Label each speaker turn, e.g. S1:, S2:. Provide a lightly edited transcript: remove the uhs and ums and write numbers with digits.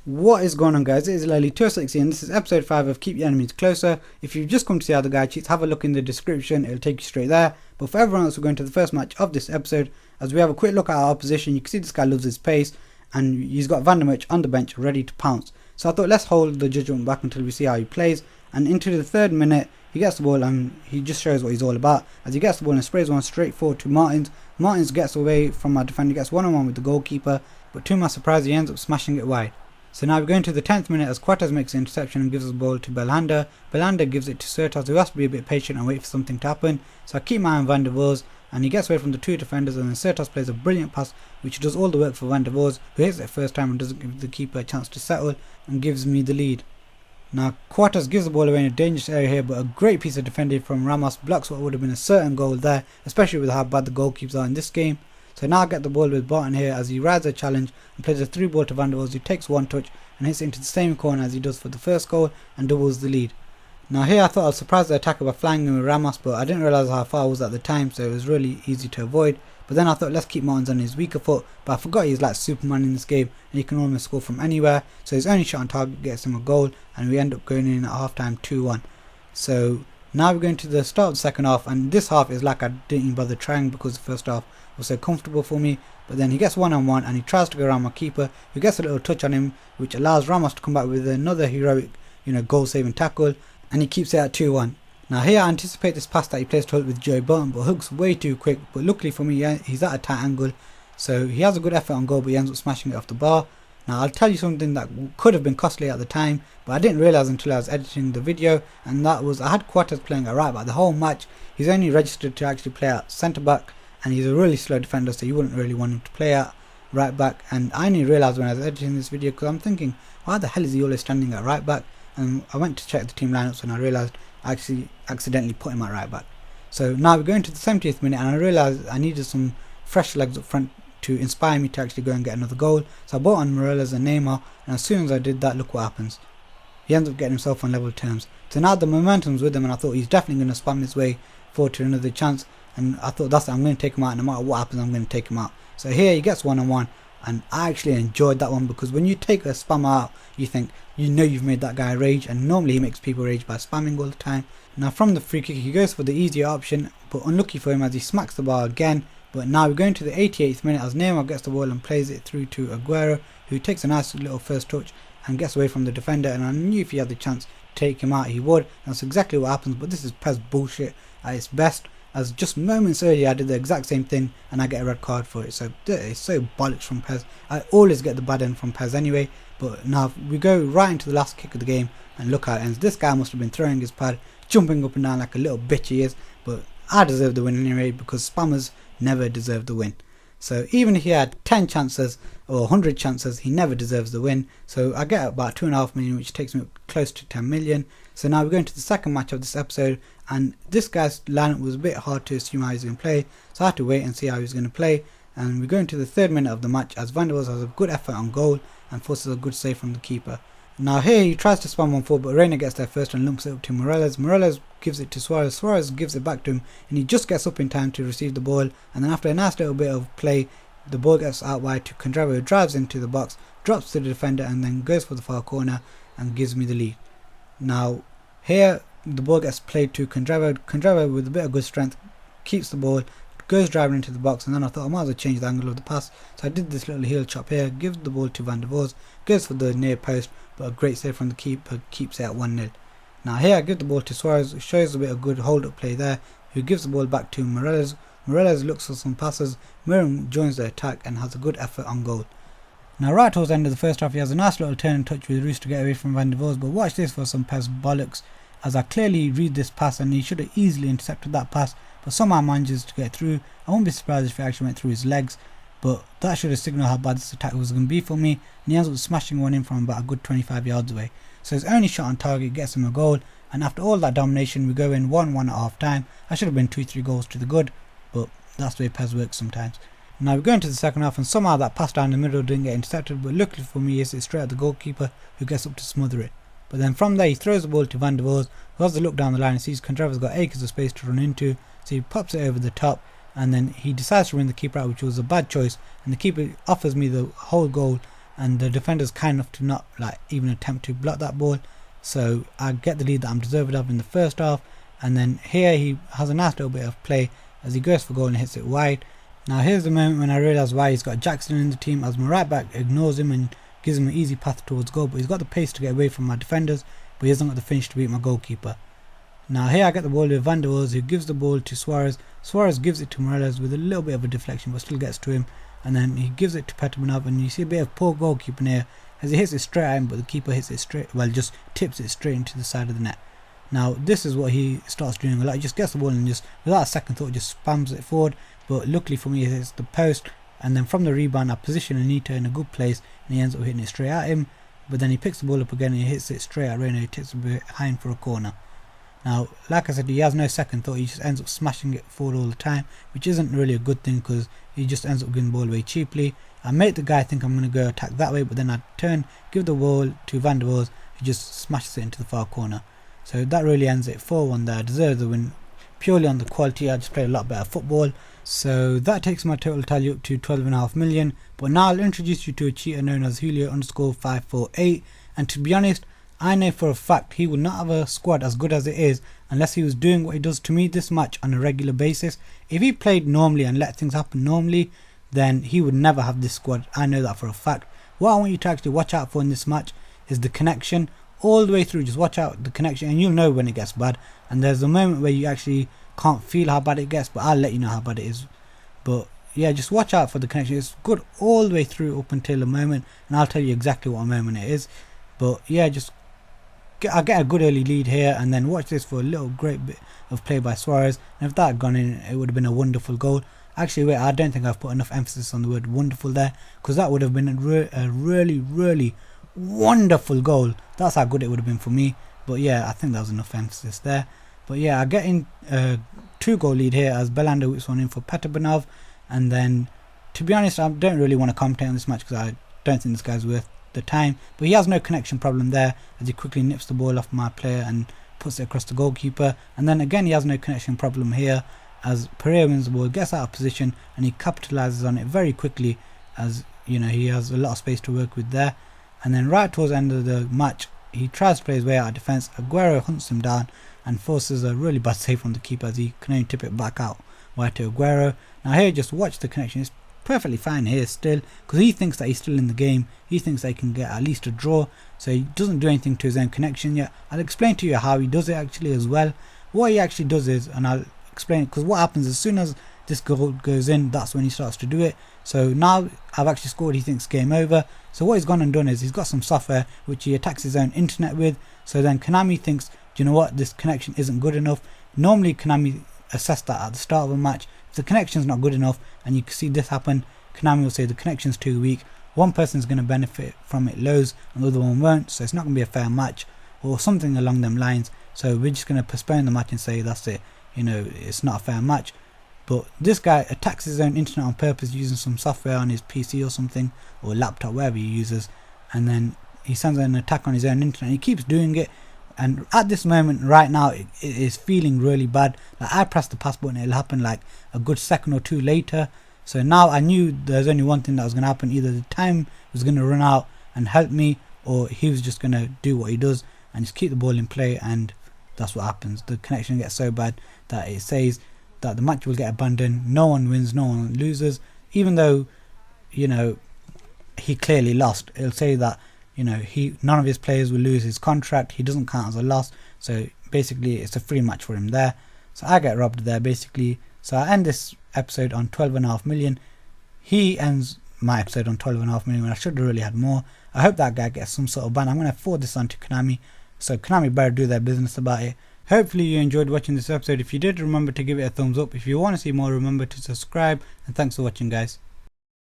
S1: What is going on, guys? It is Lely 260 and this is episode 5 of Keep Your Enemies Closer. If you've just come to see how the guide cheats, have a look in the description, it'll take you straight there. But for everyone else, we're going to the first match of this episode. As we have a quick look at our opposition, you can see this guy loves his pace and he's got Van der Merch on the bench ready to pounce. So I thought let's hold the judgment back until we see how he plays. And into the 3rd minute, he gets the ball and he just shows what he's all about. As he gets the ball and sprays one straight forward to Martins. Martins gets away from our defender, gets one-on-one with the goalkeeper, but to my surprise he ends up smashing it wide. So now we're going to the 10th minute as Quartes makes an interception and gives the ball to Belhanda. Belhanda gives it to Certas, who has to be a bit patient and wait for something to happen. So I keep my eye on Van der Voors and he gets away from the 2 defenders, and then Certas plays a brilliant pass which does all the work for Van der Voors, who hits it first time and doesn't give the keeper a chance to settle and gives me the lead. Now Quartes gives the ball away in a dangerous area here, but a great piece of defending from Ramos blocks what would have been a certain goal there, especially with how bad the goalkeepers are in this game. So now I get the ball with Barton here as he rides a challenge and plays a through ball to Van der Voors, who takes one touch and hits it into the same corner as he does for the first goal and doubles the lead. Now here I thought I was surprised the attacker by flying in with Ramos, but I didn't realise how far I was at the time, so it was really easy to avoid. But then I thought let's keep Martins on his weaker foot, but I forgot he's like Superman in this game and he can almost score from anywhere. So his only shot on target gets him a goal and we end up going in at half time 2-1. So now we're going to the start of the second half, and this half is like I didn't even bother trying because the first half was so comfortable for me. But then he gets one-on-one and he tries to go around my keeper, who gets a little touch on him which allows Ramos to come back with another heroic goal saving tackle, and he keeps it at 2-1. Now here I anticipate this pass that he plays to Hook with Joey Barton, but Hook's way too quick, but luckily for me he's at a tight angle, so he has a good effort on goal but he ends up smashing it off the bar. Now I'll tell you something that could have been costly at the time, but I didn't realise until I was editing the video, and that was I had Quartes playing at right back the whole match. He's only registered to actually play at centre back and he's a really slow defender, so you wouldn't really want him to play at right back. And I only realised when I was editing this video, because I'm thinking why the hell is he always standing at right back, and I went to check the team lineups and I realised I actually accidentally put him at right back. So now we're going to the 70th minute and I realised I needed some fresh legs up front to inspire me to actually go and get another goal. So I bought on Morelos and Neymar, and as soon as I did that, look what happens. He ends up getting himself on level terms. So now the momentum's with him and I thought he's definitely going to spam his way forward to another chance, and I thought that's it, I'm going to take him out, no matter what happens I'm going to take him out. So here he gets one-on-one and I actually enjoyed that one, because when you take a spammer out you think you've made that guy rage, and normally he makes people rage by spamming all the time. Now from the free kick he goes for the easier option, but unlucky for him as he smacks the bar again. But now we're going to the 88th minute as Neymar gets the ball and plays it through to Aguero, who takes a nice little first touch and gets away from the defender, and I knew if he had the chance to take him out he would. That's exactly what happens, but this is PES bullshit at its best, as just moments earlier I did the exact same thing and I get a red card for it. So it's so bollocks from PES. I always get the bad end from PES anyway. But now we go right into the last kick of the game and look how it ends. This guy must have been throwing his pad, jumping up and down like a little bitch he is, but I deserve the win anyway, because spammers never deserve the win. So even if he had 10 chances or 100 chances, he never deserves the win. So I get about 2.5 million, which takes me close to 10 million. So now we're going to the second match of this episode, and this guy's lineup was a bit hard to assume how he's going to play, so I had to wait and see how he's going to play. And we're going to the 3rd minute of the match as Van der Voors has a good effort on goal and forces a good save from the keeper. Now here he tries to spam one forward, but Reina gets there first and lumps it up to Morelos. Morelos gives it to Suarez. Suarez gives it back to him and he just gets up in time to receive the ball, and then after a nice little bit of play the ball gets out wide to Kondrava, who drives into the box, drops to the defender and then goes for the far corner and gives me the lead. Now here the ball gets played to Kondrava. Kondrava with a bit of good strength keeps the ball, goes driving into the box, and then I thought I might as well change the angle of the pass, so I did this little heel chop here, gives the ball to Van der Voors, goes for the near post, but a great save from the keeper keeps it at 1-0. Now here I give the ball to Suarez, who shows a bit of good hold up play there, who gives the ball back to Morelos. Morelos looks for some passes, Miram joins the attack and has a good effort on goal. Now right towards the end of the first half he has a nice little turn and touch with Roos to get away from Van der Voors, but watch this for some PES bollocks, as I clearly read this pass and he should have easily intercepted that pass, but somehow manages to get through. I won't be surprised if it actually went through his legs, but that should have signalled how bad this attack was going to be for me, and he ends up smashing one in from about a good 25 yards away. So his only shot on target gets him a goal, and after all that domination we go in 1-1 at half time. I should have been 2-3 goals to the good, but that's the way PES works sometimes. Now we're going to the second half and somehow that pass down the middle didn't get intercepted, but luckily for me it's straight at the goalkeeper, who gets up to smother it. But then from there he throws the ball to Van der Voors, who has a look down the line and sees Kondrava's got acres of space to run into, so he pops it over the top and then he decides to run the keeper out, which was a bad choice, and the keeper offers me the whole goal and the defender's kind enough to not like even attempt to block that ball. So I get the lead that I'm deserved of in the first half, and then here he has a nice little bit of play as he goes for goal and hits it wide. Now here's the moment when I realise why he's got Jackson in the team, as my right back ignores him and gives him an easy path towards goal, but he's got the pace to get away from my defenders, but he hasn't got the finish to beat my goalkeeper. Now here I get the ball with Van der Waals, who gives the ball to Suarez. Suarez gives it to Morales with a little bit of a deflection, but still gets to him, and then he gives it to Petrobanov, and you see a bit of poor goalkeeping here as he hits it straight at him, but the keeper hits it straight, well, just tips it straight into the side of the net. Now this is what he starts doing a lot. He just gets the ball and just without a second thought just spams it forward, but luckily for me it hits the post, and then from the rebound I position Anita in a good place and he ends up hitting it straight at him, but then he picks the ball up again and he hits it straight at Reno, who tips it behind for a corner. Now like I said, he has no second thought, he just ends up smashing it forward all the time, which isn't really a good thing because he just ends up giving the ball away cheaply. I make the guy think I'm going to go attack that way, but then I turn, give the ball to Van der Waals, who just smashes it into the far corner. So that really ends it 4-1 there. I deserve the win purely on the quality. I just played a lot better football. So that takes my total tally up to 12.5 million. But now I'll introduce you to a cheater known as Julio_548. And to be honest, I know for a fact he would not have a squad as good as it is unless he was doing what he does to me this much on a regular basis. If he played normally and let things happen normally, then he would never have this squad. I know that for a fact. What I want you to actually watch out for in this match is the connection. All the way through, just watch out the connection and you'll know when it gets bad. And there's a moment where you actually can't feel how bad it gets, but I'll let you know how bad it is. But yeah, just watch out for the connection. It's good all the way through up until the moment, and I'll tell you exactly what moment it is. But yeah, just I get a good early lead here, and then watch this for a little great bit of play by Suarez, and if that had gone in, it would have been a wonderful goal. Actually wait, I don't think I've put enough emphasis on the word wonderful there, because that would have been a really wonderful goal. That's how good it would have been for me. But yeah, I think that was enough emphasis there. But yeah, I get in 2-goal lead here as Belander whips one in for Petrobanov, and then to be honest, I don't really want to commentate on this match because I don't think this guy's worth the time. But he has no connection problem there as he quickly nips the ball off my player and puts it across the goalkeeper, and then again he has no connection problem here as Pereira wins the ball, gets out of position, and he capitalizes on it very quickly, as you know, he has a lot of space to work with there. And then right towards the end of the match, he tries to play his way out of defence. Aguero hunts him down and forces a really bad save from the keeper as he can only tip it back out wide to Aguero. Now here, just watch the connection. It's perfectly fine here still, because he thinks that he's still in the game. He thinks that he can get at least a draw, so he doesn't do anything to his own connection yet. I'll explain to you how he does it actually as well. What he actually does is, and I'll explain it, because what happens as soon as this goal goes in, that's when he starts to do it. So now I've actually scored, he thinks game over. So what he's gone and done is he's got some software which he attacks his own internet with. So then Konami thinks, do you know what, this connection isn't good enough. Normally Konami assess that at the start of a match. If the connection's not good enough and you can see this happen, Konami will say the connection's too weak. One person's going to benefit from it loads and the other one won't, so it's not going to be a fair match or something along them lines. So we're just going to postpone the match and say that's it, you know, it's not a fair match. But this guy attacks his own internet on purpose using some software on his PC or something, or laptop, wherever he uses, and then he sends an attack on his own internet. He keeps doing it, and at this moment right now it is feeling really bad. Like I press the pass button, it'll happen like a good second or two later. So now I knew there's only one thing that was going to happen. Either the time was going to run out and help me, or he was just going to do what he does and just keep the ball in play, and that's what happens. The connection gets so bad that it says that the match will get abandoned. No one wins, no one loses, even though, you know, he clearly lost. It'll say that, you know, none of his players will lose his contract. He doesn't count as a loss, so basically it's a free match for him there. So I get robbed there basically. So I end this episode on 12.5 million. He ends my episode on 12.5 million when I should have really had more. I hope that guy gets some sort of ban. I'm going to forward this on to Konami, so Konami better do their business about it. Hopefully you enjoyed watching this episode. If you did, remember to give it a thumbs up. If you want to see more, remember to subscribe, and thanks for watching guys.